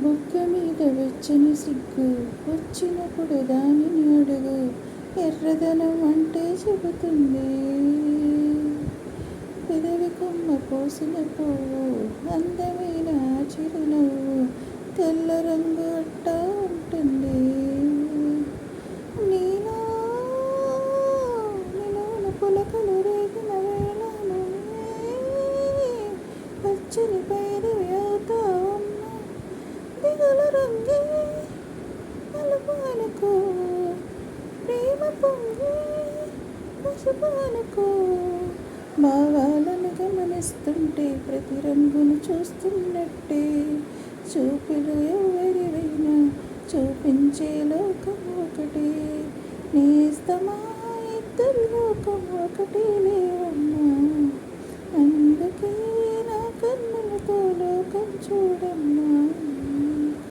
బుగ్గ మీద వెచ్చని సిగ్గు వచ్చినప్పుడు దానిని అడుగు, ఎర్రదనం అంటే చెబుతుంది. పెదవి కొమ్మ పోసిన పువ్వు అందమైన చిరునవ్వు, తెల్ల రంగు అట్టా ఉంటుంది. నీలో నిలోన పులకలు రేగిన వేళను పచ్చని పైరవి అవుతా ఉన్నా, దిగుల రంగే నలుపు అనుకో, ప్రేమ పొంగి పసుపు అనుకో. భావాలను గమనిస్తుంటే ప్రతి రంగును చూస్తున్నట్టే, చూపులు ఎవరివైనా చూపించే లోకం ఒకటే. నేస్తమా ఇద్దరి లోకం ఒకటే లేవమ్మా, అందుకే నా కన్నులతో లోకం చూడ